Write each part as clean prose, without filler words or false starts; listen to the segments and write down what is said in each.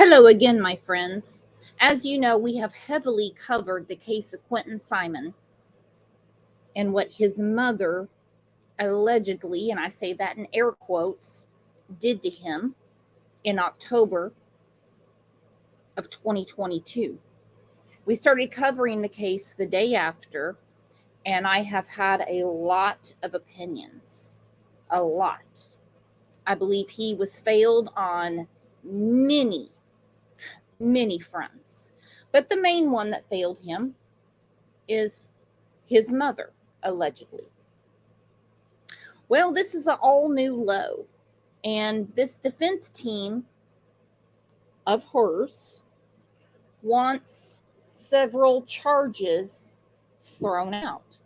Hello again, my friends. As you know, we have heavily covered the case of Quentin Simon and what his mother allegedly, and I say that in air quotes, did to him in October of 2022. We started covering the case the day after, and I have had a lot of opinions. A lot. I believe he was failed on many, many fronts. But the main one that failed him is his mother, allegedly. Well, this is an all new low, and this defense team of hers wants several charges thrown out.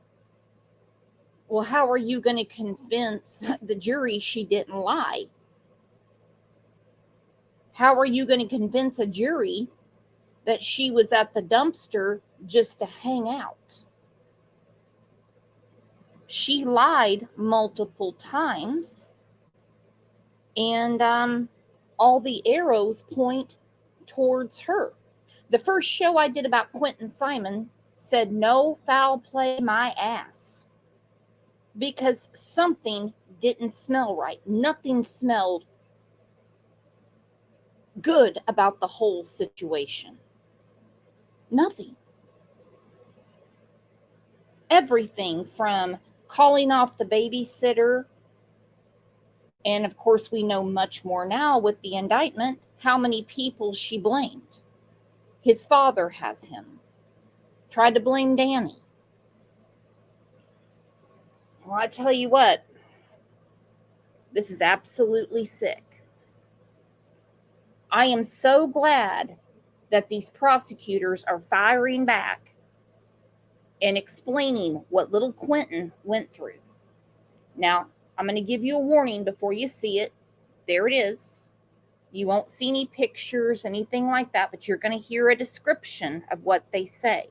Well, how are you going to convince the jury she didn't lie? How are you going to convince a jury that she was at the dumpster just to hang out? She lied multiple times, and all the arrows point towards her. The first show I did about Quentin Simon said, "No foul play my ass," because something didn't smell right. Nothing smelled good about the whole situation. Nothing. Everything from calling off the babysitter, and of course we know much more now with the indictment, how many people she blamed. His father has him. Tried to blame Danny. Well, I tell you what, this is absolutely sick. I am so glad that these prosecutors are firing back and explaining what little Quentin went through. Now, I'm going to give you a warning before you see it. There it is. You won't see any pictures, anything like that, but you're going to hear a description of what they say.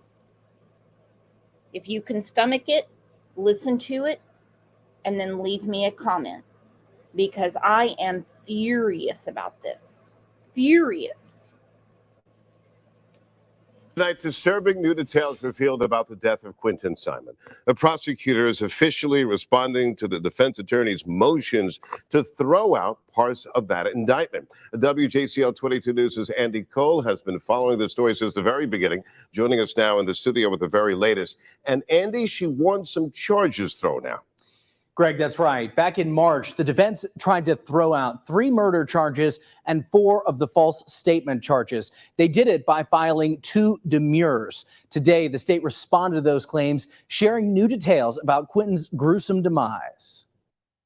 If you can stomach it, listen to it, and then leave me a comment, because I am furious about this. Furious. Tonight, disturbing new details revealed about the death of Quentin Simon. The prosecutor is officially responding to the defense attorney's motions to throw out parts of that indictment. WJCL 22 News' Andy Cole has been following the story since the very beginning, joining us now in the studio with the very latest. And Andy, she wants some charges thrown out. Greg, that's right. Back in March, the defense tried to throw out 3 murder charges and 4 of the false statement charges. They did it by filing 2 demurs. Today, the state responded to those claims, sharing new details about Quentin's gruesome demise.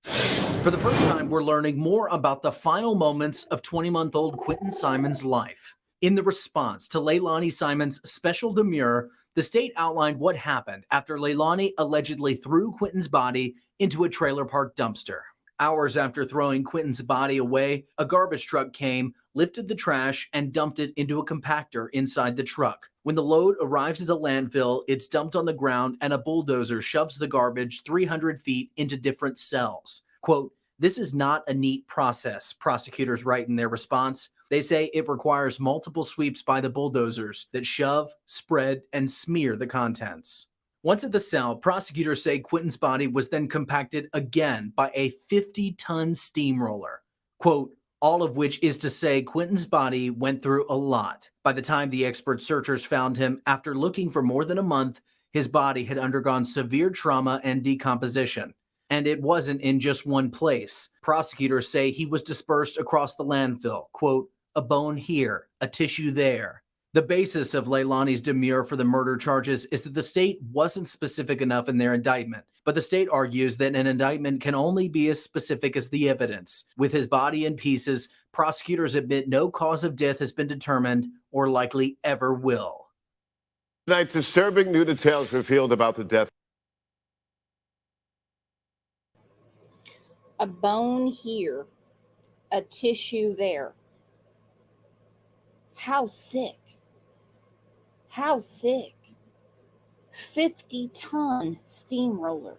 For the first time, we're learning more about the final moments of 20-month-old Quentin Simon's life. In the response to Leilani Simon's special demur, the state outlined what happened after Leilani allegedly threw Quentin's body into a trailer park dumpster. Hours after throwing Quentin's body away, a garbage truck came, lifted the trash, and dumped it into a compactor inside the truck. When the load arrives at the landfill, it's dumped on the ground and a bulldozer shoves the garbage 300 feet into different cells. Quote, "This is not a neat process," prosecutors write in their response. They say it requires multiple sweeps by the bulldozers that shove, spread, and smear the contents. Once at the cell, prosecutors say Quentin's body was then compacted again by a 50-ton steamroller. Quote, "All of which is to say Quentin's body went through a lot. By the time the expert searchers found him, after looking for more than a month, his body had undergone severe trauma and decomposition. And it wasn't in just one place. Prosecutors say he was dispersed across the landfill. Quote, a bone here, a tissue there." The basis of Leilani's demur for the murder charges is that the state wasn't specific enough in their indictment, but the state argues that an indictment can only be as specific as the evidence. With his body in pieces, prosecutors admit no cause of death has been determined or likely ever will. Tonight, disturbing new details revealed about the death. A bone here, a tissue there. How sick. How sick. 50-ton steamroller.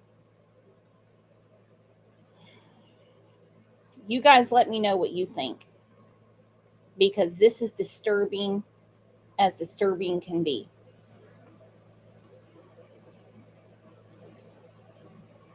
You guys let me know what you think. because this is disturbing as disturbing can be.